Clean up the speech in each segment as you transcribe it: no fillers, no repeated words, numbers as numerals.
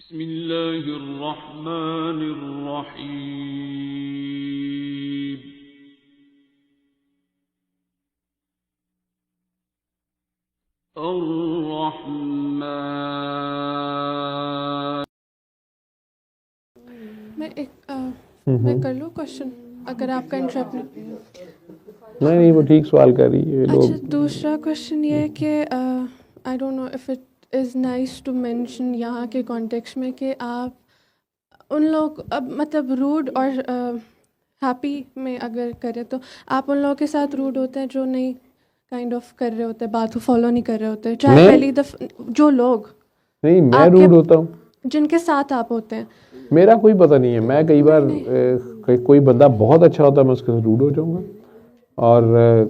بسم اللہ الرحمن الرحیم الرحمن. میں کر لوں کوشچن اگر آپ کا انٹرپٹ نہیں وہ ٹھیک سوال کر رہی ہے. اچھا دوسرا کوشچن یہ ہے کہ I don't know if it is nice to mention یہاں کے کانٹیکسٹ میں کہ آپ ان لوگ اب مطلب روڈ اور ہیپی میں اگر کریں تو آپ ان لوگوں کے ساتھ روڈ ہوتے ہیں جو نہیں کائنڈ آف کر رہے ہوتے بات کو فالو نہیں کر رہے ہوتے, چاہے پہلی دفعہ جو لوگ نہیں میں روڈ ہوتا ہوں جن کے ساتھ آپ ہوتے ہیں. میرا کوئی پتہ نہیں ہے. میں کئی بار کوئی بندہ بہت اچھا ہوتا ہے میں اس کے ساتھ روڈ ہو جاؤں گا, اور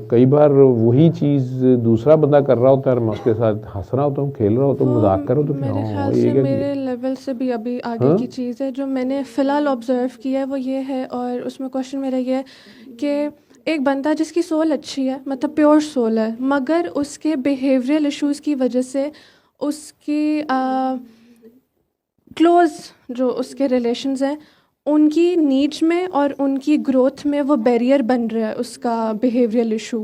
کئی بار وہی چیز دوسرا بندہ کر رہا ہوتا ہے اور میں اس کے ساتھ ہنس رہا ہوتا ہوں, کھیل رہا ہوتا ہوں, مذاق کر رہا ہوتا ہوں. میرے خیال سے میرے لیول سے بھی ابھی آگے کی چیز ہے جو میں نے فی الحال آبزرو کیا ہے وہ یہ ہے, اور اس میں کوشچن میرا یہ ہے کہ ایک بندہ جس کی سول اچھی ہے مطلب پیور سول ہے, مگر اس کے بیہیویئرل ایشوز کی وجہ سے اس کی کلوز جو اس کے ریلیشنز ہیں ان کی نیڈس میں اور ان کی گروتھ میں وہ بیریئر بن رہا ہے اس کا بیہیویئرل ایشو.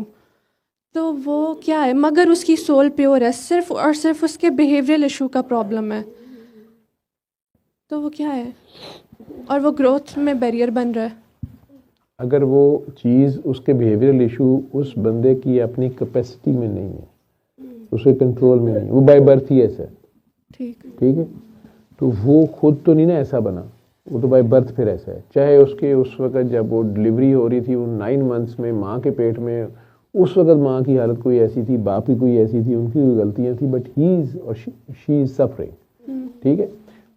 تو وہ کیا ہے, مگر اس کی سول پیور ہے, صرف اور صرف اس کے بیہیویئرل ایشو کا پرابلم ہے, تو وہ کیا ہے اور وہ گروتھ میں بیریئر بن رہا ہے. اگر وہ چیز اس کے بیہیویئرل ایشو اس بندے کی اپنی کیپیسٹی میں نہیں ہے, اس کے کنٹرول میں نہیں, وہ بائی برتھ ہی ایسا ہے, ٹھیک ہے, تو وہ خود تو نہیں نا ایسا بنا, وہ تو بائی برتھ پھر ایسا ہے. چاہے اس کے اس وقت جب وہ ڈلیوری ہو رہی تھی وہ 9 months میں ماں کے پیٹ میں, اس وقت ماں کی حالت کوئی ایسی تھی, باپ کی کوئی ایسی تھی, ان کی کوئی غلطیاں تھیں, بٹ ہی از اور شی از سفرنگ, ٹھیک ہے.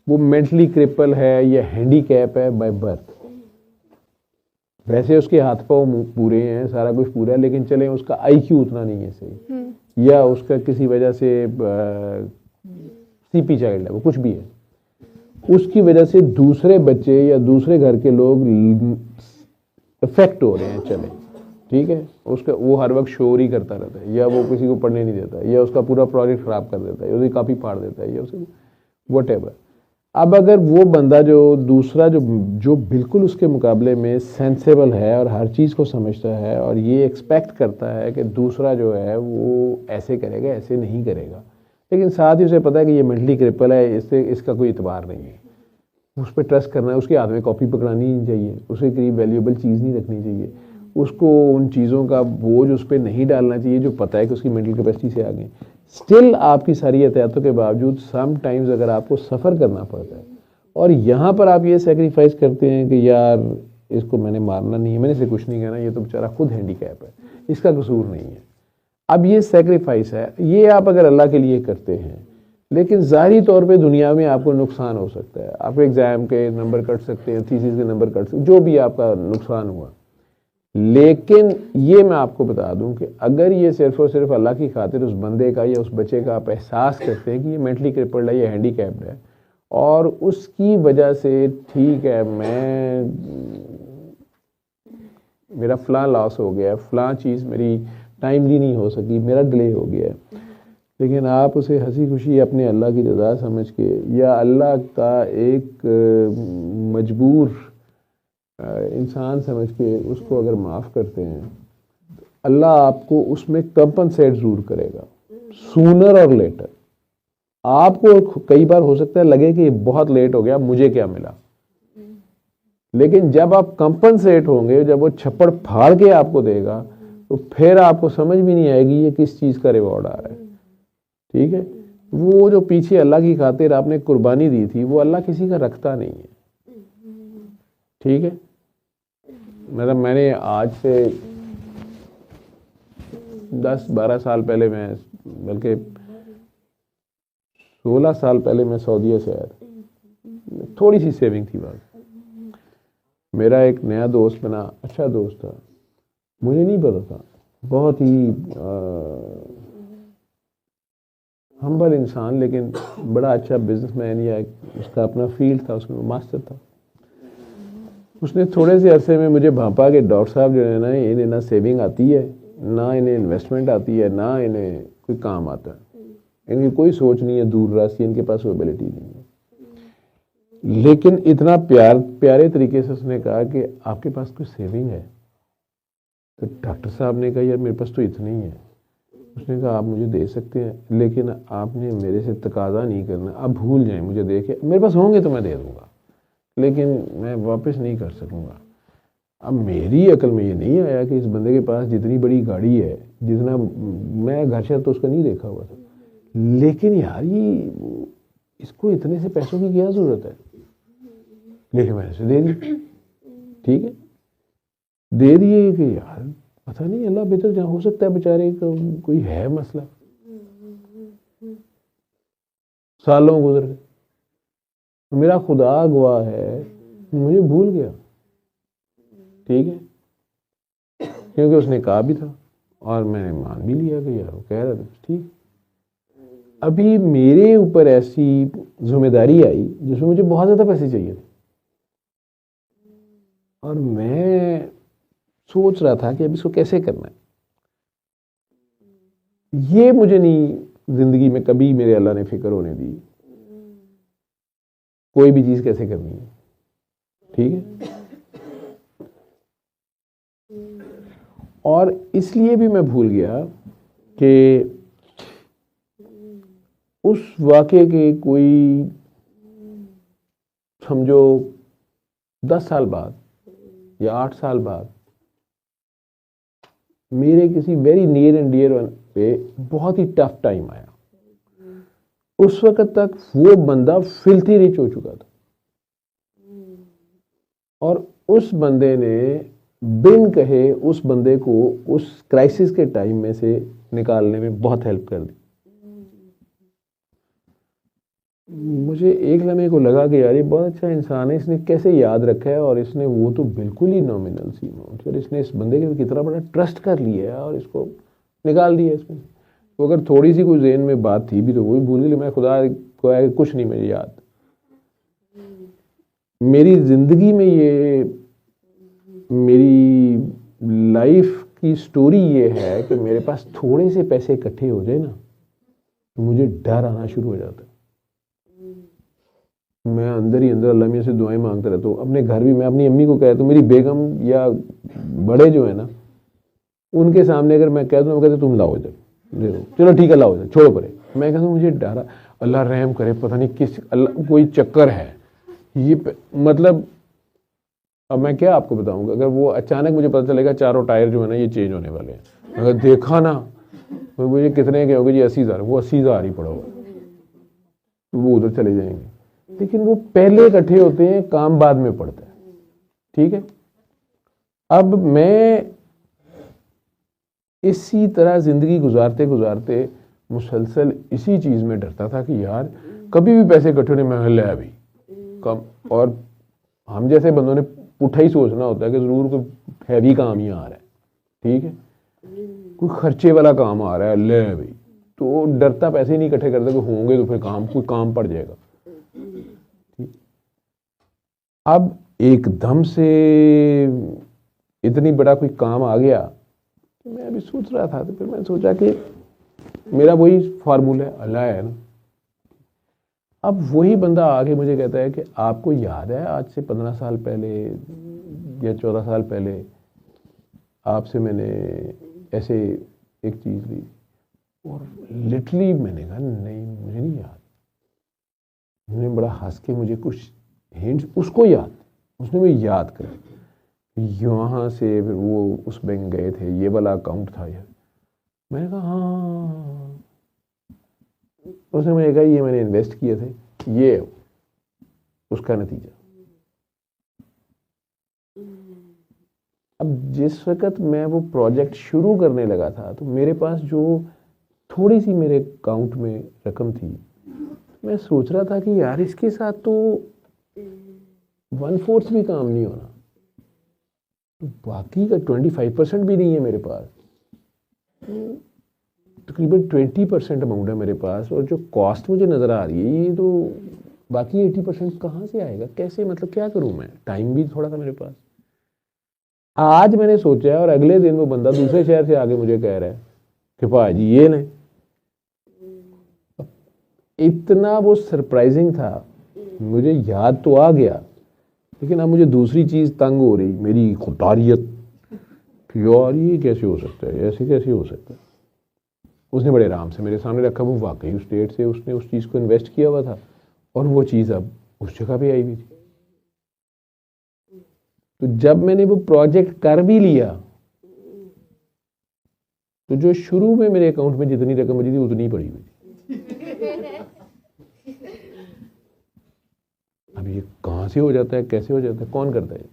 وہ مینٹلی کرپل ہے یا ہینڈی کیپ ہے بائی برتھ. ویسے اس کے ہاتھ پاؤں پورے ہیں, سارا کچھ پورا ہے, لیکن چلیں اس کا آئی کیو اتنا نہیں ہے صحیح, یا اس کا کسی وجہ سے سی پی چائلڈ ہے, وہ کچھ بھی ہے, اس کی وجہ سے دوسرے بچے یا دوسرے گھر کے لوگ افیکٹ ہو رہے ہیں, چلیں ٹھیک ہے. اس کا وہ ہر وقت شور ہی کرتا رہتا ہے, یا وہ کسی کو پڑھنے نہیں دیتا, یا اس کا پورا پروجیکٹ خراب کر دیتا ہے, اس کی کاپی پھاڑ دیتا ہے, یا اسے وٹ ایور. اب اگر وہ بندہ جو دوسرا جو بالکل اس کے مقابلے میں سینسیبل ہے اور ہر چیز کو سمجھتا ہے اور یہ ایکسپیکٹ کرتا ہے کہ دوسرا جو ہے وہ ایسے کرے گا, ایسے نہیں کرے گا, لیکن ساتھ ہی اسے پتہ ہے کہ یہ مینٹلی کرپل ہے, اس کا کوئی اعتبار نہیں ہے, اس پہ ٹرسٹ کرنا ہے, اس کے ہاتھ میں کاپی پکڑانی نہیں چاہیے, اس کے قریب ویلیوبل چیز نہیں رکھنی چاہیے, اس کو ان چیزوں کا بوجھ اس پہ نہیں ڈالنا چاہیے جو پتہ ہے کہ اس کی مینٹل کیپیسٹی سے آگے. اسٹل آپ کی ساری احتیاطوں کے باوجود سم ٹائمز اگر آپ کو سفر کرنا پڑتا ہے اور یہاں پر آپ یہ سیکریفائس کرتے ہیں کہ یار اس کو میں نے مارنا نہیں ہے, میں نے اسے کچھ نہیں کہنا, یہ تو بیچارہ خود ہینڈی کیپ ہے, اس کا قصور نہیں ہے. اب یہ سیکریفائس ہے, یہ آپ اگر اللہ کے لیے کرتے ہیں, لیکن ظاہری طور پہ دنیا میں آپ کو نقصان ہو سکتا ہے, آپ ایگزام کے نمبر کٹ سکتے ہیں, تھیسس کے نمبر کٹ سکتے, جو بھی آپ کا نقصان ہوا. لیکن یہ میں آپ کو بتا دوں کہ اگر یہ صرف اور صرف اللہ کی خاطر اس بندے کا یا اس بچے کا آپ احساس کرتے ہیں کہ یہ مینٹلی کرپلڈ ہے یا ہینڈی کیپڈ ہے, اور اس کی وجہ سے ٹھیک ہے میرا فلاں لاس ہو گیا ہے, فلاں چیز میری ٹائملی نہیں ہو سکی, میرا ڈیلے ہو گیا ہے, لیکن آپ اسے ہنسی خوشی اپنے اللہ کی رضا سمجھ کے یا اللہ کا ایک مجبور انسان سمجھ کے اس کو اگر معاف کرتے ہیں, اللہ آپ کو اس میں کمپنسیٹ ضرور کرے گا سونر اور لیٹر. آپ کو کئی بار ہو سکتا ہے لگے کہ یہ بہت لیٹ ہو گیا, مجھے کیا ملا, لیکن جب آپ کمپنسیٹ ہوں گے, جب وہ چھپڑ پھاڑ کے آپ کو دے گا, تو پھر آپ کو سمجھ بھی نہیں آئے گی یہ کس چیز کا ریوارڈ آ رہا ہے, ٹھیک ہے. وہ جو پیچھے اللہ کی خاطر آپ نے قربانی دی تھی وہ اللہ کسی کا رکھتا نہیں ہے, ٹھیک ہے. مطلب میں نے آج سے 10-12 سال پہلے, میں بلکہ 16 سال پہلے میں سعودیہ سے آیا تھا, تھوڑی سی سیونگ تھی بات. میرا ایک نیا دوست بنا, اچھا دوست تھا, مجھے نہیں پتا تھا, بہت ہی ہمبل انسان, لیکن بڑا اچھا بزنس مین, یا اس کا اپنا فیلڈ تھا, اس میں ماسٹر تھا. اس نے تھوڑے سے عرصے میں مجھے بھانپا کہ ڈاکٹر صاحب جو ہے نا, انہیں نہ سیونگ آتی ہے, نہ انہیں انویسٹمنٹ آتی ہے, نہ انہیں کوئی کام آتا ہے, ان کی کوئی سوچ نہیں ہے دور راست, ان کے پاس وہ ایبلٹی نہیں ہے. لیکن اتنا پیارے طریقے سے اس نے کہا کہ آپ کے پاس کوئی سیونگ ہے؟ تو ڈاکٹر صاحب نے کہا یار میرے پاس تو اتنا ہی ہے. اس نے کہا آپ مجھے دے سکتے ہیں لیکن آپ نے میرے سے تقاضا نہیں کرنا, آپ بھول جائیں مجھے دے کے, میرے پاس ہوں گے تو میں دے دوں گا لیکن میں واپس نہیں کر سکوں گا. اب میری عقل میں یہ نہیں آیا کہ اس بندے کے پاس جتنی بڑی گاڑی ہے, جتنا میں گھر شہر تو اس کا نہیں دیکھا ہوا تھا, لیکن یار یہ اس کو اتنے سے پیسوں کی کیا ضرورت ہے, لیکن میں نے اسے دے دی. ٹھیک ہے, دے دیے کہ یار پتہ نہیں اللہ بہتر جہاں ہو سکتا ہے بیچارے کا کوئی ہے مسئلہ. سالوں گزر گئے, میرا خدا گواہ ہے مجھے بھول گیا. ٹھیک ہے, کیونکہ اس نے کہا بھی تھا اور میں نے مان بھی لیا کہ یار وہ کہہ رہا تھا ٹھیک. ابھی میرے اوپر ایسی ذمہ داری آئی جس میں مجھے بہت زیادہ پیسے چاہیے تھے اور میں سوچ رہا تھا کہ اب اس کو کیسے کرنا ہے. یہ مجھے نہیں زندگی میں کبھی میرے اللہ نے فکر ہونے دی کوئی بھی چیز کیسے کرنی ہے. ٹھیک ہے, اور اس لیے بھی میں بھول گیا کہ اس واقعے کے کوئی سمجھو 10 سال بعد یا 8 سال بعد میرے کسی ویری نیئر اینڈ ڈیئر پہ بہت ہی ٹف ٹائم آیا. اس وقت تک وہ بندہ فلتھی ریچ ہو چکا تھا اور اس بندے نے بن کہے اس بندے کو اس کرائسس کے ٹائم میں سے نکالنے میں بہت ہیلپ کر دی. مجھے ایک لمحے کو لگا کہ یار یہ بہت اچھا انسان ہے, اس نے کیسے یاد رکھا ہے, اور اس نے وہ تو بالکل ہی نامنل سی اماؤنٹ, اور اس نے اس بندے کے کتنا بڑا ٹرسٹ کر لیا ہے اور اس کو نکال دیا اس میں. تو اگر تھوڑی سی کوئی ذہن میں بات تھی بھی تو وہی بھول گئی. میں خدا کو ہے کچھ نہیں مجھے یاد. میری زندگی میں یہ میری لائف کی سٹوری یہ ہے کہ میرے پاس تھوڑے سے پیسے اکٹھے ہو جائے نا تو مجھے ڈر آنا شروع ہو جاتا ہے. میں اندر ہی اندر اللہ میاں سے دعائیں مانگتا رہتا ہوں. اپنے گھر بھی میں اپنی امی کو کہتا ہوں, میری بیگم یا بڑے جو ہیں نا ان کے سامنے اگر میں کہتا ہوں وہ کہتے تم لاؤ ادھر, دے دو, چلو ٹھیک ہے لاؤ ادھر, چھوڑو پرے. میں کہتا ہوں مجھے ڈر, اللہ رحم کرے, پتہ نہیں کس اللہ کوئی چکر ہے یہ مطلب. اب میں کیا آپ کو بتاؤں گا, اگر وہ اچانک مجھے پتہ چلے گا چاروں ٹائر جو ہے نا یہ چینج ہونے والے ہیں, اگر دیکھا نا مجھے کتنے کے ہوگے جی 80,000, وہ 80,000 ہی پڑا ہوگا, وہ ادھر چلے جائیں گے. لیکن وہ پہلے اکٹھے ہوتے ہیں, کام بعد میں پڑتا ہے. ٹھیک ہے, اب میں اسی طرح زندگی گزارتے گزارتے مسلسل اسی چیز میں ڈرتا تھا کہ یار کبھی بھی پیسے اکٹھے ہونے میں لے ابھی کم. اور ہم جیسے بندوں نے پٹھا ہی سوچنا ہوتا ہے کہ ضرور کوئی ہیوی کام ہی آ رہا ہے. ٹھیک ہے, کوئی خرچے والا کام آ رہا ہے لے ابھی, تو ڈرتا پیسے ہی نہیں اکٹھے کرتا کہ ہوں گے تو پھر کوئی کام پڑ جائے گا. اب ایک دم سے اتنی بڑا کوئی کام آ گیا, میں ابھی سوچ رہا تھا تو پھر میں سوچا کہ میرا وہی فارمولہ ہے, اللہ ہے نا. اب وہی بندہ آگے مجھے کہتا ہے کہ آپ کو یاد ہے آج سے 15 سال پہلے یا 14 سال پہلے آپ سے میں نے ایسے ایک چیز لی, اور لٹرلی میں نے کہا نہیں مجھے نہیں یاد. انہوں نے بڑا ہنس کے مجھے کچھ ہنٹس, اس کو یاد, اس نے مجھے یاد کرا یہاں سے پھر وہ اس بینک گئے تھے, یہ والا اکاؤنٹ تھا یہ. میں نے کہا ہاں. اس نے مجھے کہا یہ میں نے انویسٹ کیے تھے, یہ اس کا نتیجہ. اب جس وقت میں وہ پروجیکٹ شروع کرنے لگا تھا تو میرے پاس جو تھوڑی سی میرے اکاؤنٹ میں رقم تھی, میں سوچ رہا تھا کہ یار اس کے ساتھ تو 1/4 بھی کام نہیں ہونا, تو باقی کا 25% بھی نہیں ہے میرے پاس, تقریباً 20% اماؤنٹ ہے میرے پاس, اور جو کاسٹ مجھے نظر آ رہی ہے یہ تو باقی 80% کہاں سے آئے گا, کیسے, مطلب کیا کروں میں. ٹائم بھی تھوڑا تھا میرے پاس. آج میں نے سوچا ہے اور اگلے دن وہ بندہ دوسرے شہر سے آگے مجھے کہہ رہا ہے کہ پاجی یہ نہیں. اتنا وہ سرپرائزنگ تھا مجھے یاد تو آ گیا لیکن اب مجھے دوسری چیز تنگ ہو رہی, میری خودداریت, یار یہ کیسے ہو سکتا ہے, ایسے کیسے ہو سکتا ہے. اس نے بڑے آرام سے میرے سامنے رکھا, وہ واقعی اس ڈیٹ سے اس نے اس چیز کو انویسٹ کیا ہوا تھا اور وہ چیز اب اس جگہ پہ آئی ہوئی تھی. تو جب میں نے وہ پروجیکٹ کر بھی لیا تو جو شروع میں میرے اکاؤنٹ میں جتنی رقم بچی تھی اتنی پڑی ہوئی تھی. اب یہ کہاں سے ہو جاتا ہے, کیسے ہو جاتا ہے, کون کرتا ہے؟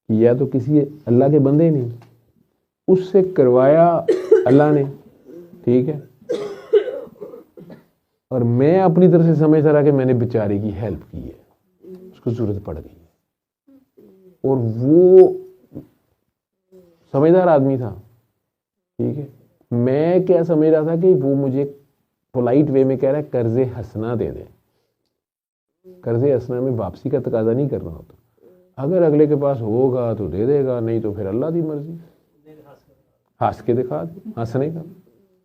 یا تو کسی اللہ کے بندے نہیں, اس سے کروایا اللہ نے, ٹھیک ہے, اور میں اپنی طرف سے سمجھتا رہا کہ میں نے بیچارے کی ہیلپ کی ہے, اس کو ضرورت پڑ گئی ہے. اور وہ سمجھدار آدمی تھا, ٹھیک ہے. میں کیا سمجھ رہا تھا کہ وہ مجھے پولائٹ وے میں کہہ رہا ہے قرض حسنہ دے دے. قرض حسنہ میں واپسی کا تقاضا نہیں کرنا ہوتا, اگر اگلے کے پاس ہوگا تو دے دے گا, نہیں تو پھر اللہ کی مرضی. ہنس کے دکھا دے, ہنسنے کا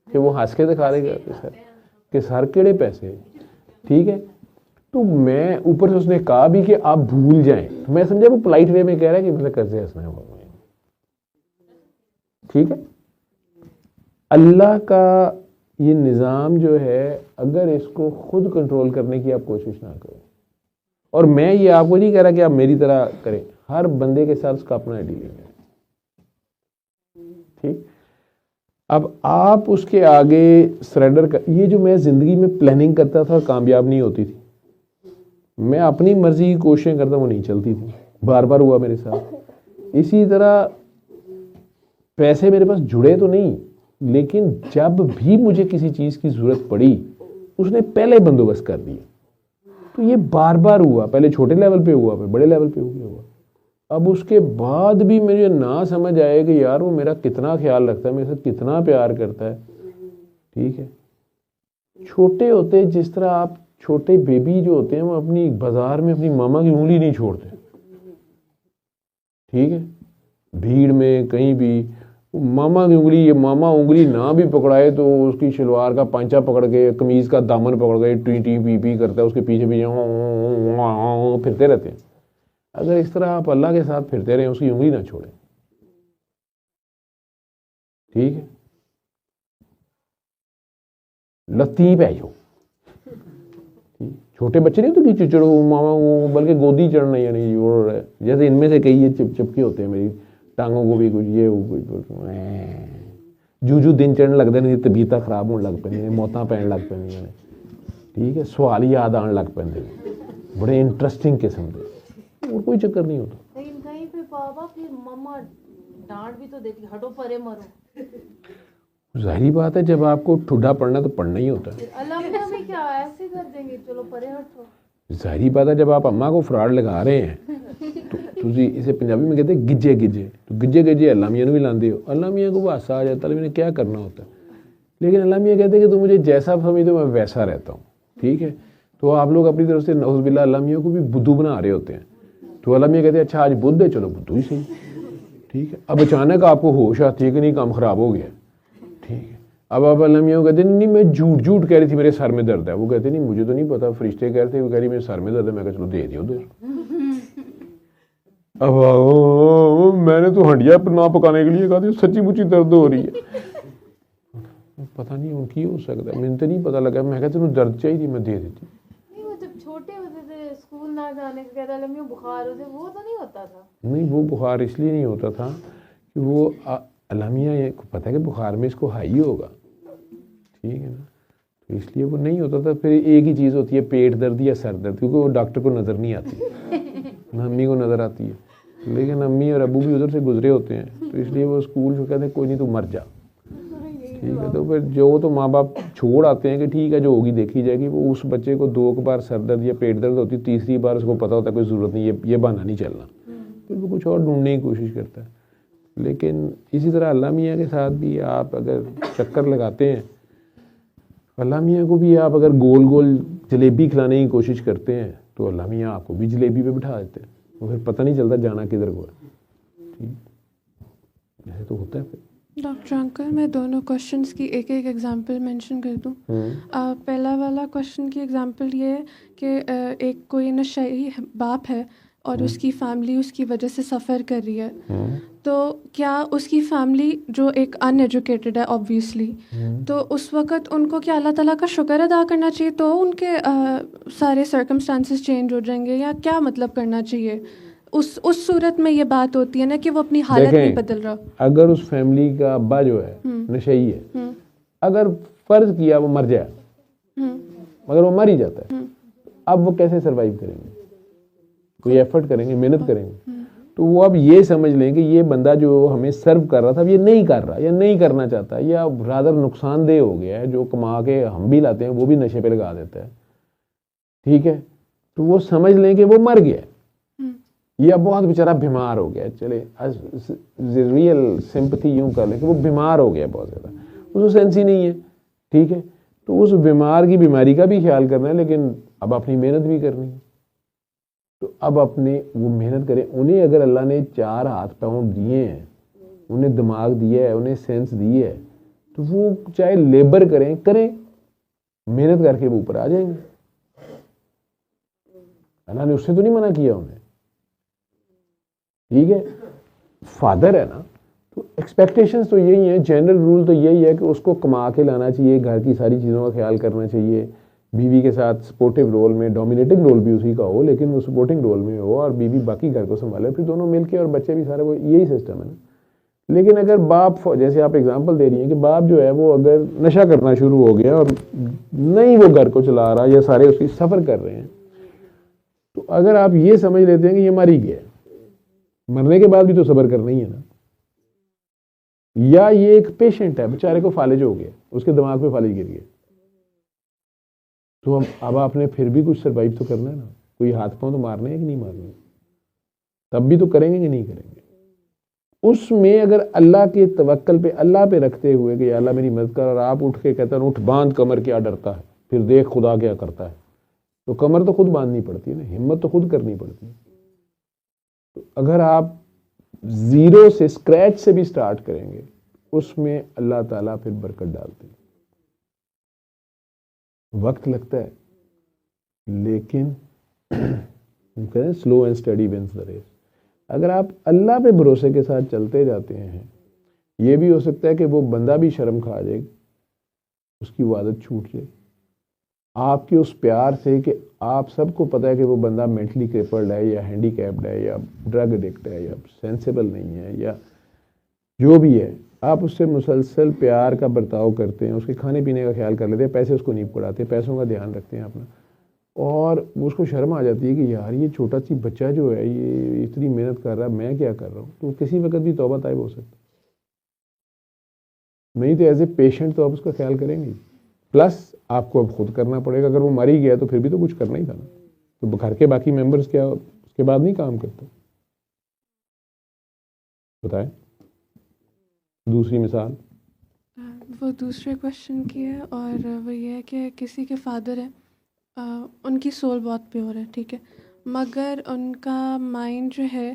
کہ وہ ہنس کے دکھا دے گا کہ سر کیڑے پیسے, ٹھیک ہے. تو میں اوپر سے اس نے کہا بھی کہ آپ بھول جائیں, تو میں سمجھا وہ پولائٹ وے میں کہہ رہا ہے کہ مطلب قرض حسنہ ہے, ٹھیک ہے. اللہ کا یہ نظام جو ہے اگر اس کو خود کنٹرول کرنے کی آپ کوشش نہ کریں, اور میں یہ آپ کو نہیں کہہ رہا کہ آپ میری طرح کریں, ہر بندے کے ساتھ اس کا اپنا ڈیلنگ ہے, ٹھیک. اب آپ اس کے آگے سریڈر کا, یہ جو میں زندگی میں پلاننگ کرتا تھا کامیاب نہیں ہوتی تھی, میں اپنی مرضی کی کوششیں کرتا وہ نہیں چلتی تھی, بار بار ہوا میرے ساتھ. اسی طرح پیسے میرے پاس جڑے تو نہیں, لیکن جب بھی مجھے کسی چیز کی ضرورت پڑی اس نے پہلے بندوبست کر دیا. تو یہ بار بار ہوا, پہلے چھوٹے لیول پہ ہوا, پھر بڑے لیول پہ ہوا. اب اس کے بعد بھی مجھے نہ سمجھ آئے کہ یار وہ میرا کتنا خیال رکھتا ہے, میرے ساتھ کتنا پیار کرتا ہے, ٹھیک ہے. چھوٹے ہوتے جس طرح آپ چھوٹے بیبی جو ہوتے ہیں وہ اپنی بازار میں اپنی ماما کی انگلی نہیں چھوڑتے, ٹھیک ہے. بھیڑ میں کہیں بھی ماما کی انگلی, یہ ماما انگلی نہ بھی پکڑائے تو اس کی شلوار کا پانچا پکڑ کے, قمیض کا دامن پکڑ کے ٹی ٹی پی پی کرتا ہے, اس کے پیچھے پیچھے پھرتے رہتے ہیں. اگر اس طرح آپ اللہ کے ساتھ پھرتے رہیں, اس کی انگلی نہ چھوڑیں, ٹھیک ہے. لطیف ہے جو چھوٹے بچے نہیں تو کہ چڑو ماما, بلکہ گودی چڑھنا, یعنی جیسے ان میں سے کئی یہ چپکے ہوتے ہیں, میری ٹانگوں کو بھی کچھ یہ جو دن چڑھن لگتے ہیں, طبیعت خراب ہونے لگ پہ, موتاں پہن لگ پہ, ٹھیک ہے. سوال یاد آن لگ پہ, بڑے انٹرسٹنگ قسم کے, اور کوئی چکر نہیں ہوتا. لیکن کہیں پہ بابا پھر مما ڈانٹ بھی تو دیتی, ہٹو پرے مرو. ظاہری بات ہے جب آپ کو ٹھڈا پڑنا تو پڑنا ہی ہوتا ہے. اللہ بھی کیا ایسے کر دیں گے, چلو پرے ہٹو. ظاہری بات ہے جب آپ اماں کو فراڈ لگا رہے ہیں تو اسے پنجابی میں کہتے ہیں گجے گجے, تو گجے گجے اللہ میاں نے بھی لاندے ہو. اللہ میاں کو وہ حصہ آ جاتا ہے, اللہ میاں نے کیا کرنا ہوتا ہے. لیکن اللہ میاں کہتے ہیں کہ تو مجھے جیسا سمجھتے میں ویسا رہتا ہوں, ٹھیک ہے. تو آپ لوگ اپنی طرف سے نعوذ باللہ اللہ میاں کو بھی بدھو بنا رہے ہوتے ہیں. تو اللہ میاں کہتے ہیں اچھا آج بدھ ہے, چلو بدھو ہی صحیح, ٹھیک ہے. اب اچانک آپ کو ہوش آتی ہے کہ نہیں کام خراب ہو گیا, ٹھیک ہے. اب آپ اللہ میاں کو کہتے ہیں نہیں میں جھوٹ کہہ رہی تھی, میرے سر میں درد ہے. وہ کہتے نہیں مجھے تو نہیں پتا, فرشتے کہہ رہے تھے, وہ کہہ رہی میرے سر میں درد ہے. میں کہا چلو دے دیو ادھر. اب میں نے تو ہنڈیا نہ پکانے کے لیے کہا تھا, سچی مچی درد ہو رہی ہے. پتہ نہیں ان کی ہو سکتا ہے, مجھے تو نہیں پتا لگا. میں کہا تمہیں درد چاہیے, میں دے دیتی. نہیں وہ جب چھوٹے ہوتے تھے اسکول نہ جانے کا کہتا لمیوں بخار ہوتے, وہ تو نہیں ہوتا تھا. نہیں وہ بخار اس لیے نہیں ہوتا تھا کہ وہ علمیہ یہ پتہ ہے کہ بخار میں اس کو ہائی ہوگا, ٹھیک ہے نا, تو اس لیے وہ نہیں ہوتا تھا. پھر ایک ہی چیز ہوتی ہے پیٹ درد یا سر درد, کیونکہ وہ ڈاکٹر کو نظر نہیں آتی, نہ امی کو نظر آتی ہے. لیکن امی اور ابو بھی ادھر سے گزرے ہوتے ہیں, تو اس لیے وہ اسکول سے کہتے ہیں کوئی نہیں تو مر جا, ٹھیک ہے. تو پھر جو تو ماں باپ چھوڑ آتے ہیں کہ ٹھیک ہے جو ہوگی دیکھی جائے گی. وہ اس بچے کو 2 بار سر درد یا پیٹ درد ہوتی, تیسری بار اس کو پتہ ہوتا ہے کوئی ضرورت نہیں, یہ بہانہ نہیں چلنا, پھر وہ کچھ اور ڈھونڈنے کی کوشش کرتا ہے. لیکن اسی طرح اللہ میاں کے ساتھ بھی آپ اگر چکر لگاتے ہیں, اللہ میاں کو بھی آپ اگر گول گول جلیبی کھلانے کی کوشش کرتے ہیں تو اللہ میاں آپ کو بھی جلیبی پہ بٹھا دیتے ہیں. وہ پھر پتہ نہیں چلتا جانا کدھر کو ہے, ٹھیک ایسے تو ہوتا ہے. پھر ڈاکٹر انکل میں دونوں کوشچنس کی ایک ایک ایگزامپل مینشن کر دوں. پہلا والا کوشچن کی ایگزامپل یہ ہے کہ ایک کوئی نشئی باپ ہے اور اس کی فیملی اس کی وجہ سے سفر کر رہی ہے, تو کیا اس کی فیملی جو ایک ان ایجوکیٹڈ ہے آبویسلی, تو اس وقت ان کو کیا اللہ تعالیٰ کا شکر ادا کرنا چاہیے تو ان کے سارے سرکمسٹانسز چینج ہو جائیں گے, یا کیا مطلب کرنا چاہیے اس صورت میں یہ بات ہوتی ہے نا کہ وہ اپنی حالت نہیں بدل رہا. اگر اس فیملی کا ابا جو ہے نشئی ہے, اگر فرض کیا وہ مر جائے, مگر وہ مر ہی جاتا ہے, اب وہ کیسے سروائیو کریں گے؟ کوئی ایفرٹ کریں گے, محنت کریں گے. تو وہ اب یہ سمجھ لیں کہ یہ بندہ جو ہمیں سرو کر رہا تھا یہ نہیں کر رہا یا نہیں کرنا چاہتا, یا رادر نقصان دہ ہو گیا ہے, جو کما کے ہم بھی لاتے ہیں وہ بھی نشے پہ لگا دیتا ہے, ٹھیک ہے. تو وہ سمجھ لیں کہ وہ مر گیا یا بہت بیچارہ بیمار ہو گیا, چلے ریئل سمپتھی یوں کر لیں کہ وہ بیمار ہو گیا بہت زیادہ, اس کو سینس ہی نہیں ہے, ٹھیک ہے. تو اس بیمار کی بیماری کا بھی خیال کرنا ہے, لیکن اب اپنی محنت بھی کرنی ہے. تو اب اپنے وہ محنت کریں. انہیں اگر اللہ نے 4 ہاتھ پاؤں دیے ہیں, انہیں دماغ دیا ہے, انہیں سینس دی ہے, تو وہ چاہے لیبر کریں, محنت کر کے وہ اوپر آ جائیں گے. اللہ نے اس سے تو نہیں منع کیا انہیں, ٹھیک ہے. فادر ہے نا, تو ایکسپیکٹیشنز تو یہی ہیں, جنرل رول تو یہی ہے کہ اس کو کما کے لانا چاہیے, گھر کی ساری چیزوں کا خیال کرنا چاہیے, بیوی کے ساتھ سپورٹیو رول میں, ڈومینیٹنگ رول بھی اسی کا ہو لیکن وہ سپورٹنگ رول میں ہو, اور بیوی باقی گھر کو سنبھالے, پھر دونوں مل کے, اور بچے بھی سارے, وہ یہی سسٹم ہے نا. لیکن اگر باپ, جیسے آپ اگزامپل دے رہی ہیں کہ باپ جو ہے وہ اگر نشہ کرنا شروع ہو گیا اور نہیں وہ گھر کو چلا رہا, یا سارے اس کی سفر کر رہے ہیں, تو اگر آپ یہ سمجھ لیتے ہیں کہ یہ مر ہی گیا, مرنے کے بعد بھی تو صبر کرنا ہی ہے نا, یا یہ ایک پیشنٹ ہے بیچارے کو فالج ہو گیا, اس کے دماغ پہ فالج گر گیا, تو اب آپ نے پھر بھی کچھ سروائیو تو کرنا ہے نا, کوئی ہاتھ پاؤں تو مارنے ہیں کہ نہیں مارنے, تب بھی تو کریں گے کہ نہیں کریں گے. اس میں اگر اللہ کے توکل پہ, اللہ پہ رکھتے ہوئے کہ اللہ میری مدد کر, اور آپ اٹھ کے کہتے ہیں اٹھ باندھ کمر, کیا ڈرتا ہے, پھر دیکھ خدا کیا کرتا ہے, تو کمر تو خود باندھنی پڑتی ہے نا, ہمت تو خود کرنی پڑتی ہے. تو اگر آپ زیرو سے, اسکریچ سے بھی سٹارٹ کریں گے, اس میں اللہ تعالیٰ پھر برکت ڈالتے ہیں. وقت لگتا ہے, لیکن slow and steady wins the race. اگر آپ اللہ پہ بھروسے کے ساتھ چلتے جاتے ہیں, یہ بھی ہو سکتا ہے کہ وہ بندہ بھی شرم کھا جائے, اس کی وہ عادت چھوٹ جائے, آپ کے اس پیار سے کہ آپ سب کو پتہ ہے کہ وہ بندہ مینٹلی کریپلڈ ہے, یا ہینڈی کیپڈ ہے, یا ڈرگ ایڈکٹ ہے, یا سینسیبل نہیں ہے, یا جو بھی ہے, آپ اس سے مسلسل پیار کا برتاؤ کرتے ہیں, اس کے کھانے پینے کا خیال کر لیتے ہیں, پیسے اس کو نہیں پڑاتے, پیسوں کا دھیان رکھتے ہیں اپنا, اور اس کو شرم آ جاتی ہے کہ یار یہ چھوٹا سی بچہ جو ہے یہ اتنی محنت کر رہا ہے, میں کیا کر رہا ہوں, تو کسی وقت بھی توبہ طائب ہو سکتا. نہیں تو ایز اے پیشنٹ تو آپ اس کا خیال کریں گے, پلس آپ کو اب خود کرنا پڑے گا. اگر وہ مر ہی گیا تو پھر بھی تو کچھ کرنا ہی تھا نا, تو گھر کے باقی ممبرس کیا اس کے بعد نہیں کام کرتے. بتائیں دوسری مثال. وہ دوسرے کوشچن کی ہے, اور وہ یہ ہے کہ کسی کے فادر ہیں, ان کی سول بہت پیور ہے, ٹھیک ہے, مگر ان کا مائنڈ جو ہے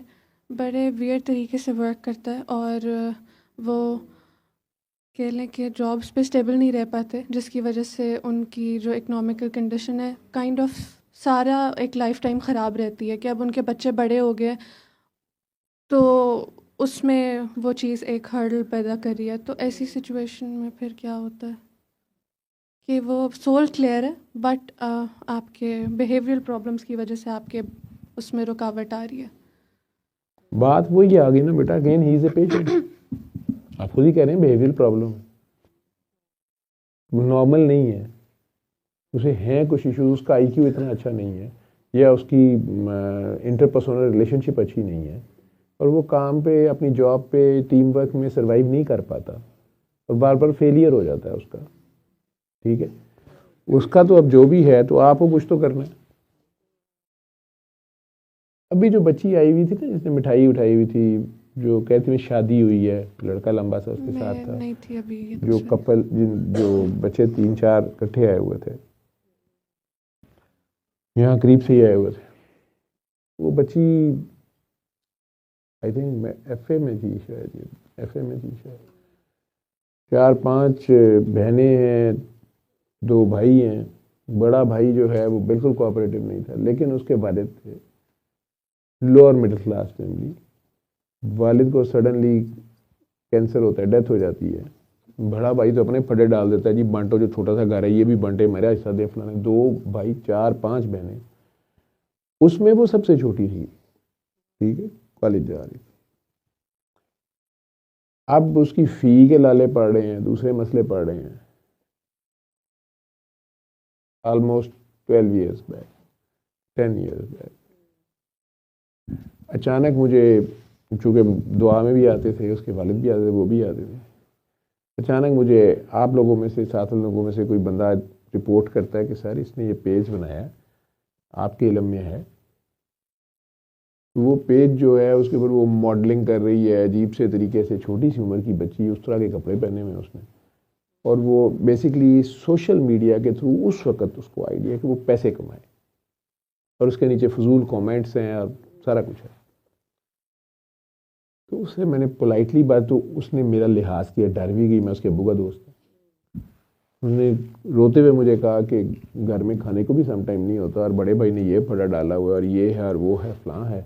بڑے ویئرڈ طریقے سے ورک کرتا ہے, اور وہ کہہ لیں کہ جابس پہ اسٹیبل نہیں رہ پاتے, جس کی وجہ سے ان کی جو اکنامکل کنڈیشن ہے کائنڈ آف سارا ایک لائف ٹائم خراب رہتی ہے. کہ اب ان کے بچے بڑے ہو گئے تو اس میں وہ چیز ایک ہرڈل پیدا کر رہی ہے. تو ایسی سچویشن میں پھر کیا ہوتا ہے کہ وہ سول کلیئر ہے, بٹ آپ کے بیہیویئرل پرابلمس کی وجہ سے آپ کے اس میں رکاوٹ آ رہی ہے. بات وہی آ گئی نا بیٹا, again he is a patient. آپ خود ہی کہہ رہے ہیں بیہیویئرل پرابلم نارمل نہیں ہے, اسے ہیں کچھ ایشوز, اس کا آئی کیو اتنا اچھا نہیں ہے, یا اس کی انٹرپرسونل ریلیشن شپ اچھی نہیں ہے, اور وہ کام پہ, اپنی جاب پہ, ٹیم ورک میں سروائیو نہیں کر پاتا, اور بار بار فیلئر ہو جاتا ہے اس کا, ٹھیک ہے. اس کا تو اب جو بھی ہے تو آپ کو کچھ تو کرنا ہے. ابھی جو بچی آئی ہوئی تھی نا, جس نے مٹھائی اٹھائی ہوئی تھی, جو کہتی میں شادی ہوئی ہے, لڑکا لمبا سا اس کے ساتھ تھا, نہیں تھی ابھی جو کپل, جو بچے 3-4 اکٹھے آئے ہوئے تھے, یہاں قریب سے ہی آئے ہوئے تھے. وہ بچی آئی تھنک میں ایف اے میں تھی شاید, 4-5 بہنیں ہیں, 2 بھائی ہیں. بڑا بھائی جو ہے وہ بالکل کوآپریٹو نہیں تھا, لیکن اس کے والد تھے لوور مڈل کلاس فیملی. والد کو سڈنلی کینسر ہوتا ہے, ڈیتھ ہو جاتی ہے. بڑا بھائی تو اپنے پھٹے ڈال دیتا ہے, جی بانٹو جو چھوٹا سا گھر ہے یہ بھی بانٹے, میرا حصہ دے فلانے. 2 بھائی 4-5 بہنیں, اس میں وہ سب سے چھوٹی تھی. ٹھیک ہے, کالج جا رہی. اب اس کی فی کے لالے پڑ رہے ہیں, دوسرے مسئلے پڑ رہے ہیں. Almost 12 years back, 10 years back. اچانک مجھے, چونکہ دعا میں بھی آتے تھے, اس کے والد بھی آتے تھے, وہ بھی آتے تھے, اچانک مجھے آپ لوگوں میں سے, 7 لوگوں میں سے کوئی بندہ رپورٹ کرتا ہے کہ سر اس نے یہ پیج بنایا, آپ کے علم میں ہے. وہ پیج جو ہے اس کے اوپر وہ ماڈلنگ کر رہی ہے عجیب سے طریقے سے, چھوٹی سی عمر کی بچی, اس طرح کے کپڑے پہنے ہوئے اس نے, اور وہ بیسکلی سوشل میڈیا کے تھرو اس وقت اس کو آئیڈیا کہ وہ پیسے کمائے, اور اس کے نیچے فضول کامنٹس ہیں اور سارا کچھ ہے. تو اس سے میں نے پولائٹلی بات, تو اس نے میرا لحاظ کیا, ڈر بھی گئی, میں اس کے ابو کا دوست ہوں. اس نے روتے ہوئے مجھے کہا کہ گھر میں کھانے کو بھی سم ٹائم نہیں ہوتا, اور بڑے بھائی نے یہ پھڑا ڈالا ہوا ہے, اور یہ ہے اور وہ ہے, فلاں ہے.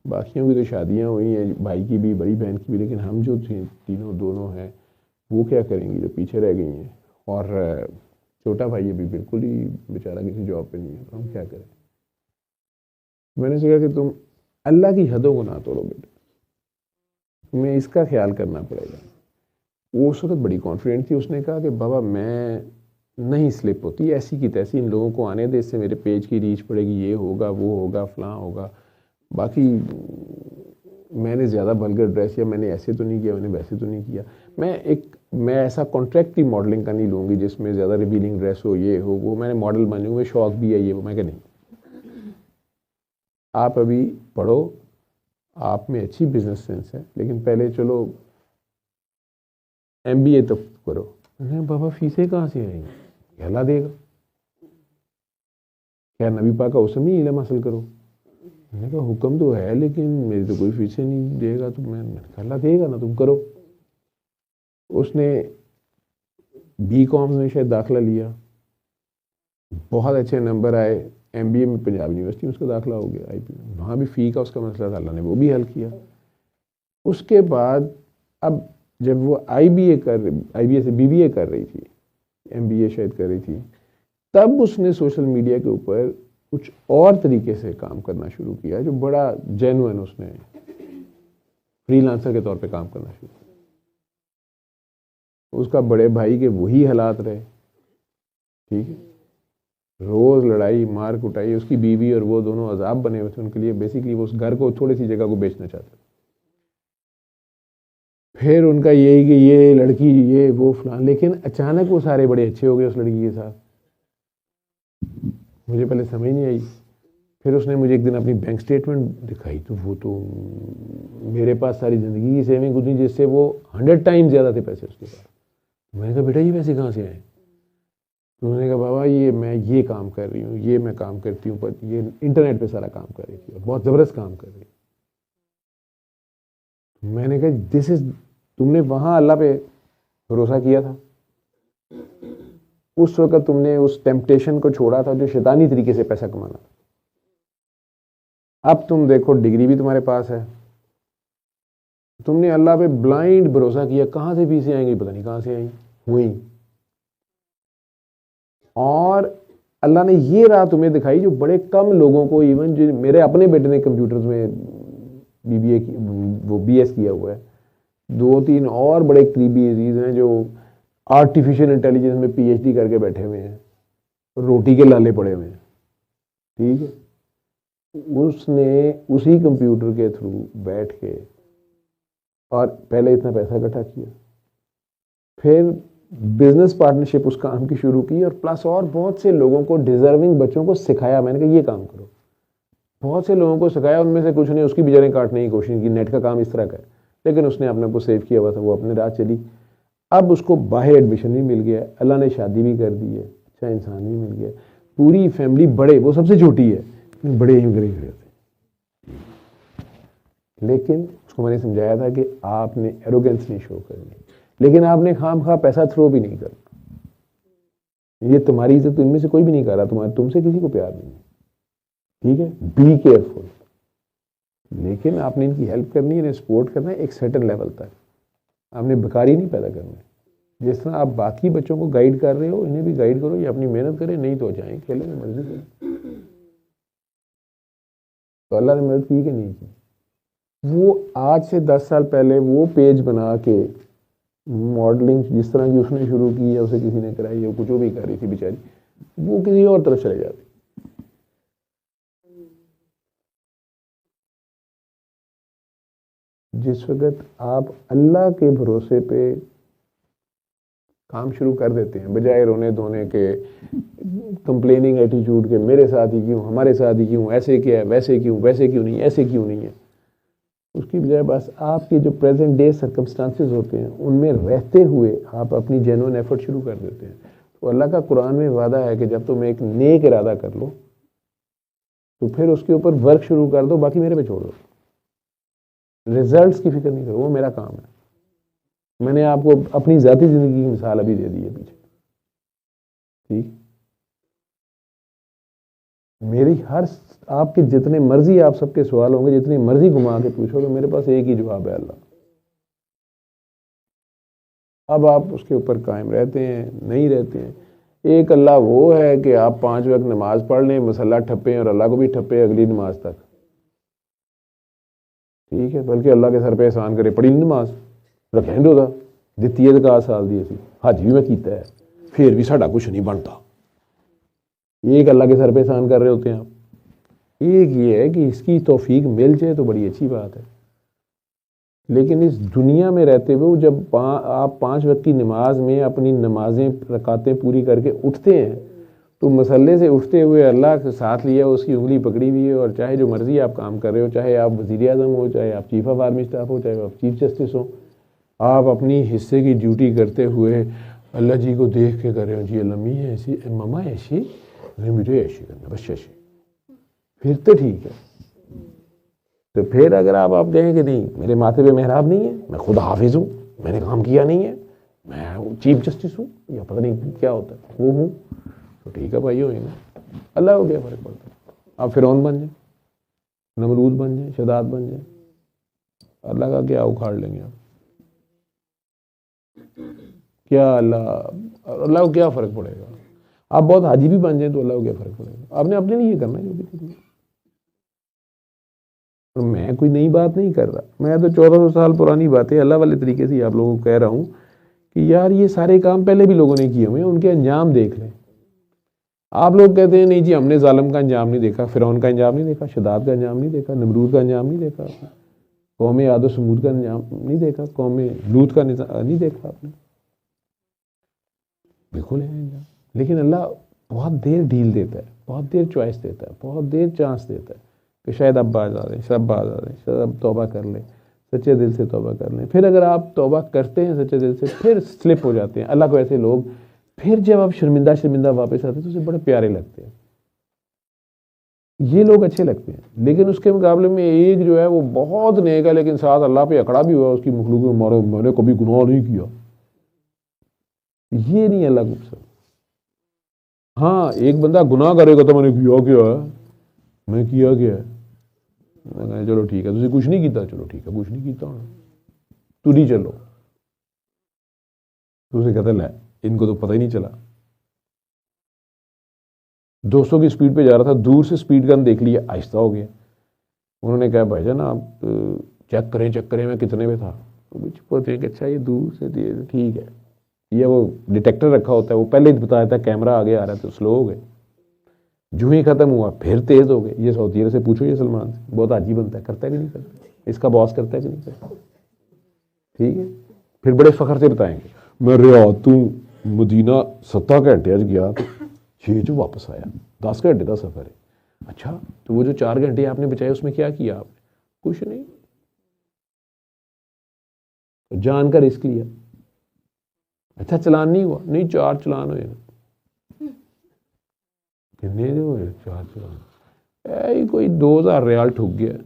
باقیوں کی تو شادیاں ہوئی ہیں, بھائی کی بھی, بڑی بہن کی بھی, لیکن ہم جو تھے دونوں ہیں وہ کیا کریں گی جو پیچھے رہ گئی ہیں, اور چھوٹا بھائی ابھی بالکل ہی بیچارہ کسی جاب پہ نہیں ہے, تو ہم کیا کریں. میں نے کہا کہ تم اللہ کی حدوں کو نہ توڑو بیٹا, تمہیں اس کا خیال کرنا پڑے گا. وہ اس وقت بڑی کانفیڈنٹ تھی, اس نے کہا کہ بابا میں نہیں سلپ ہوتی, ایسی کی تیسی ان لوگوں کو آنے دے, اس سے میرے پیج کی ریچ پڑے گی, یہ ہوگا وہ ہوگا فلاں ہوگا. باقی میں نے زیادہ ولگر ڈریس, یا میں نے ایسے تو نہیں کیا, میں نے ویسے تو نہیں کیا. میں ایسا کانٹریکٹ کی ماڈلنگ کا نہیں لوں گی جس میں زیادہ ریویلنگ ڈریس ہو, یہ ہو وہ. میں نے ماڈل بنوں, میں شوق بھی ہے یہ وہ. میں کہ نہیں, آپ ابھی پڑھو, آپ میں اچھی بزنس سینس ہے, لیکن پہلے چلو MBA تو کرو. بابا فیسیں کہاں سے آئیں گی, اللہ دے گا. کیا نبی پاک کا حکم نہیں علم حاصل کرو. میں نے کہا حکم تو ہے لیکن میری تو کوئی فیسیں نہیں دے گا. تو میں نے کہا اللہ دے گا نا, تم کرو. اس نے BCom میں شاید داخلہ لیا, بہت اچھے نمبر آئے. MBA میں پنجاب یونیورسٹی میں اس کا داخلہ ہو گیا, IP میں. وہاں بھی فی کا اس کا مسئلہ تھا, اللہ نے وہ بھی حل کیا. اس کے بعد اب جب وہ IBA سے BBA کر رہی تھی, MBA شاید کر رہی تھی, تب اس نے سوشل میڈیا کے اوپر کچھ اور طریقے سے کام کرنا شروع کیا, جو بڑا جینوئن, اس نے فری لانسر کے طور پہ کام کرنا شروع کیا. اس کا بڑے بھائی کے وہی حالات رہے. ٹھیک ہے, روز لڑائی مار کٹائی. اس کی بیوی اور وہ دونوں عذاب بنے ہوئے تھے ان کے لیے. بیسیکلی وہ اس گھر کو, تھوڑی سی جگہ کو بیچنا چاہتے. پھر ان کا یہی کہ یہ لڑکی یہ وہ فلاں, لیکن اچانک وہ سارے بڑے اچھے ہو گئے اس لڑکی کے ساتھ. مجھے پہلے سمجھ نہیں آئی. پھر اس نے مجھے ایک دن اپنی بینک سٹیٹمنٹ دکھائی, تو وہ تو میرے پاس ساری زندگی کی سیونگ ہوتی, جس سے وہ 100 ٹائم زیادہ تھے پیسے اس کے پاس. میں نے کہا بیٹا یہ پیسے کہاں سے آئے؟ تو انہوں نے کہا بابا یہ میں یہ کام کر رہی ہوں, یہ میں کام کرتی ہوں, پر یہ انٹرنیٹ پہ سارا کام کر رہی تھی, اور بہت زبردست کام کر رہی. میں نے کہا تم نے وہاں اللہ پہ بھروسہ کیا تھا, اس وقت تم نے اس ٹیمپٹیشن کو چھوڑا تھا جو شیطانی طریقے سے پیسہ کمانا تھا. اب تم دیکھو ڈگری بھی تمہارے پاس ہے, تم نے اللہ پہ بلائنڈ بھروسہ کیا, کہاں سے فیسیں آئیں گی پتہ نہیں کہاں سے آئیں ہوئیں. اور اللہ نے یہ راہ تمہیں دکھائی جو بڑے کم لوگوں کو, ایون جو میرے اپنے بیٹے نے کمپیوٹرز میں BBA وہ BS کیا ہوا ہے, 2-3 اور بڑے قریبی عزیز ہیں جو آرٹیفیشیل انٹیلیجنس میں PhD کر کے بیٹھے ہوئے ہیں, روٹی کے لالے پڑے ہوئے ہیں. ٹھیک ہے, اس نے اسی کمپیوٹر کے تھرو بیٹھ کے اور پہلے اتنا پیسہ اکٹھا کیا, پھر بزنس پارٹنرشپ اس کام کی شروع کی, اور پلس اور بہت سے لوگوں کو, ڈیزرونگ بچوں کو سکھایا. میں نے کہا یہ کام کرو, بہت سے لوگوں کو سکھایا. ان میں سے کچھ نے اس کی بیچارے کاٹنے کی کوشش کی, نیٹ کا کام اس طرح کا ہے, لیکن اس نے اپنے کو سیو کیا ہوا تھا, وہ اپنے راہ چلی. اب اس کو باہر ایڈمیشن بھی مل گیا, اللہ نے شادی بھی کر دی ہے, اچھا انسان بھی مل گیا, پوری فیملی بڑے, وہ سب سے چھوٹی ہے, بڑے ہی گرے ہوئے تھے. لیکن اس کو میں نے سمجھایا تھا کہ آپ نے ایروگینس نہیں شو کرنی, لیکن آپ نے خام خواہ پیسہ تھرو بھی نہیں کرنا. یہ تمہاری عزت ان میں سے کوئی بھی نہیں کر رہا, تم سے کسی کو پیار نہیں ہے, ٹھیک ہے, بی کیئرفل. لیکن آپ نے ان کی ہیلپ کرنی ہے, انہیں سپورٹ کرنا ہے ایک سرٹن لیول تک. آپ نے بیکاری نہیں پیدا کرنا ہے. جس طرح آپ باقی بچوں کو گائیڈ کر رہے ہو, انہیں بھی گائیڈ کرو, یہ اپنی محنت کریں, نہیں تو جائیں کھیلیں گے, مرضی کریں. تو اللہ نے مدد کی کہ نہیں کی. وہ آج سے 10 سال پہلے وہ پیج بنا کے ماڈلنگ جس طرح کی اس نے شروع کی یا اسے کسی نے کرائی یا کچھ بھی کر رہی تھی بیچاری, وہ کسی اور طرف چلے جاتی. جس وقت آپ اللہ کے بھروسے پہ کام شروع کر دیتے ہیں بجائے رونے دھونے کے, کمپلیننگ ایٹیٹیوڈ کے, میرے ساتھ ہی کیوں, ہمارے ساتھ ہی کیوں, ایسے کیا ہے, ویسے کیوں, ویسے کیوں نہیں, ایسے کیوں نہیں ہے, اس کی بجائے بس آپ کے جو پریزنٹ ڈے سرکمسٹانسز ہوتے ہیں ان میں رہتے ہوئے آپ اپنی جینوئن ایفرٹ شروع کر دیتے ہیں. تو اللہ کا قرآن میں وعدہ ہے کہ جب تم ایک نیک ارادہ کر لو تو پھر اس کے اوپر ورک شروع کر دو, باقی میرے پہ چھوڑ دو. ریزلٹس کی فکر نہیں کرو, وہ میرا کام ہے. میں نے آپ کو اپنی ذاتی زندگی کی مثال ابھی دے دی ہے پیچھے, ٹھیک. میری ہر آپ کے جتنے مرضی آپ سب کے سوال ہوں گے, جتنی مرضی گھما کے پوچھو گے, میرے پاس ایک ہی جواب ہے, اللہ. اب آپ اس کے اوپر قائم رہتے ہیں نہیں رہتے ہیں. ایک اللہ وہ ہے کہ آپ 5 وقت نماز پڑھ لیں, مسلح ٹھپیں اور اللہ کو بھی ٹھپے اگلی نماز تک, ٹھیک ہے. بلکہ اللہ کے سر پہ احسان کرے, پڑھی نماز رکھیں دو دا دتی ہے 10 سال دی اسی حج بھی میں کیتا ہے, پھر بھی ساڈا کچھ نہیں بنتا. ایک اللہ کے سر پہ احسان کر رہے ہوتے ہیں آپ. ایک یہ ہے کہ اس کی توفیق مل جائے تو بڑی اچھی بات ہے. لیکن اس دنیا میں رہتے ہوئے جب آپ 5 وقت کی نماز میں اپنی نمازیں رکعتیں پوری کر کے اٹھتے ہیں تو مسلح سے اٹھتے ہوئے اللہ کے ساتھ لیا, اس کی انگلی پکڑی ہوئی ہے, اور چاہے جو مرضی آپ کام کر رہے ہو, چاہے آپ وزیر اعظم ہو, چاہے آپ چیف آف آرمی اسٹاف ہو, چاہے آپ چیف جسٹس ہو, آپ اپنی حصے کی ڈیوٹی کرتے ہوئے اللہ جی کو دیکھ کے کر رہے ہو, جی امی ایسی, مما ایسی, مجھے ایسی کرنا, بس ایسی, پھر تو ٹھیک ہے. تو پھر اگر آپ کہیں کہ نہیں میرے ماتھے پہ محراب نہیں ہے, میں خود حافظ ہوں, میں نے کام کیا نہیں ہے, میں چیف جسٹس ہوں, یا پتہ نہیں کیا ہوتا ہے وہ ہوں, تو ٹھیک ہے بھائی, ہوئیں گے. اللہ کو کیا فرق پڑتا ہے. آپ فرعون بن جائیں, نمرود بن جائیں, شداد بن جائیں, اللہ کا کیا اکھاڑ لیں گے آپ. کیا اللہ کو کیا فرق پڑے گا. آپ بہت حاجی بھی بن جائیں تو اللہ کو کیا فرق پڑے گا. آپ نے اپنے لیے یہ کرنا ہے جو بھی کرنا ہے. میں کوئی نئی بات نہیں کر رہا, میں تو 1400 سال پرانی باتیں اللہ والے طریقے سے آپ لوگوں کو کہہ رہا ہوں کہ یار یہ سارے کام پہلے بھی لوگوں نے کیے ہوئے ہیں, ان کے انجام دیکھ لیں. آپ لوگ کہتے ہیں نہیں جی ہم نے ظالم کا انجام نہیں دیکھا, فرعون کا انجام نہیں دیکھا, شداد کا انجام نہیں دیکھا, نمرود کا انجام نہیں دیکھا, قوم عاد و سمود کا انجام نہیں دیکھا, قوم لوط کا نہیں دیکھا آپ نے. بالکل ہے انجام. لیکن اللہ بہت دیر ڈیل دیتا ہے, بہت دیر چوائس دیتا ہے, بہت دیر چانس دیتا ہے کہ شاید اب باز آ رہے ہیں, شاید باز آ رہے ہیں, شاید اب توبہ کر لیں, سچے دل سے توبہ کر لیں. پھر اگر آپ توبہ کرتے ہیں سچے دل سے, پھر سلپ ہو جاتے ہیں. اللہ کو ایسے لوگ پھر جب آپ شرمندہ واپس آتے ہیں تو اسے بڑے پیارے لگتے ہیں. یہ لوگ اچھے لگتے ہیں. لیکن اس کے مقابلے میں ایک جو ہے وہ بہت نیک ہے لیکن ساتھ اللہ پہ اکڑا بھی ہوا, اس کی مخلوق میں مارو میں نے کبھی گناہ نہیں کیا, یہ نہیں اللہ کو پسند. ہاں ایک بندہ گناہ کرے گا تو میں نے کیا کیا ہے, میں کیا کیا ہے, میں کہا چلو ٹھیک ہے تسی کچھ نہیں کیتا, چلو ٹھیک ہے کچھ نہیں کیتا ہونا, تو نہیں چلو. تو اسے کہتا ہے ان کو تو پتہ ہی نہیں چلا, 200 کی سپیڈ پہ جا رہا تھا, دور سے سپیڈ گن دیکھ لیا, آہستہ ہو گیا. انہوں نے کہا بھائی جان آپ چیک کریں میں کتنے پہ تھا. پوچھتے ہیں کہ اچھا یہ دور سے ٹھیک ہے, یہ وہ ڈیٹیکٹر رکھا ہوتا ہے, وہ پہلے ہی بتا دیتا ہے کیمرہ آگے آ رہا ہے تو سلو ہو گئے. جو ہی ختم ہوا پھر تیز ہو گئے. یہ سعودی عرب سے پوچھو, یہ سلمان سے بہت عجیب بنتا ہے, کرتا ہے کہ نہیں کرتا, اس کا باس کرتا ہے کہ نہیں کرتا, ٹھیک ہے. پھر بڑے فخر سے بتائیں گے میں ریاض مدینہ 7 گھنٹے گیا, 6 واپس آیا, 10 گھنٹے کا سفر ہے. اچھا تو وہ جو 4 گھنٹے آپ نے بچائے اس میں کیا کیا آپ نے؟ کچھ نہیں, جان کا رسک لیا. اچھا چلان نہیں ہوا, نہیں 4 چلان ہوئے. کتنے ہوئے 4 چلان؟ کوئی 2000 ریال ٹھک گیا.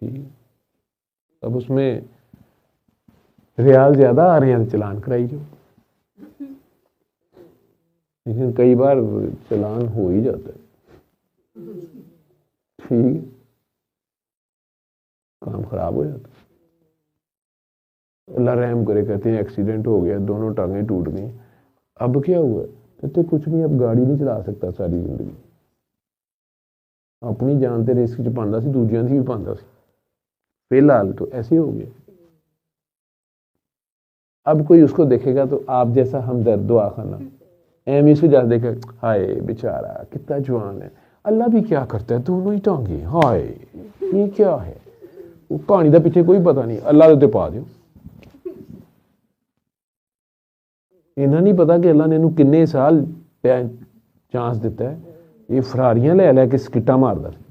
ٹھیک, اب اس میں ریال زیادہ آ رہے ہیں چلان کرائی جو، لیکن کئی بار چلان ہو ہی جاتا ہے، ٹھیک کام خراب ہو جاتا ہے۔ اللہ رحم کرے، کہتے ہیں ایکسیڈنٹ ہو گیا، دونوں ٹانگیں ٹوٹ گئیں، اب کیا ہوا؟ کہتے کچھ نہیں، اب گاڑی نہیں چلا سکتا ساری زندگی، اپنی جان تے رسک چ پاندا سی، دوجیاں دی بھی پاندا سی، فی الحال تو ایسے ہو گیا۔ اب کوئی اس کو دیکھے گا تو آپ جیسا ہمدرد دعا خانہ ایم اس جا دیکھے، ہائے بیچارہ کتنا جوان ہے، اللہ بھی کیا کرتا ہے، دونوں ہی ٹانگیں، ہائے یہ کیا ہے، وہ کہانی دا پیچھے کوئی پتہ نہیں، اللہ دے پا دیو۔ انہاں نہیں پتا کہ اللہ نے انہوں کنے سال چانس دیتا ہے، یہ فراریاں لے لے کے سکٹاں ماردا سی،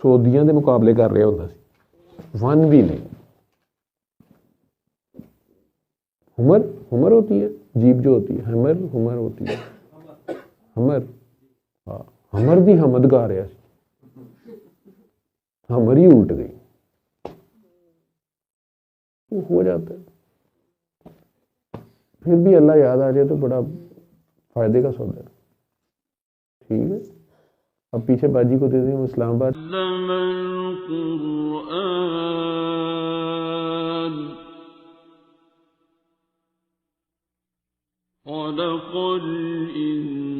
سعودیاں دے مقابلے کر رہا ہوتا سی، ون بھی نہیں۔ ہمر ہوتی ہے جیپ جو ہوتی ہے، ہمر ہوتی ہے، ہمر دی حمد گا رہا سی، ہمر ہی الٹ گئی، ہو جاتا ہے۔ پھر بھی اللہ یاد آ جائے تو بڑا فائدے کا سودا ہے، ٹھیک ہے۔ اب پیچھے باجی کو دے دیں، اسلام آباد۔ علم القرآن خلق الإنسان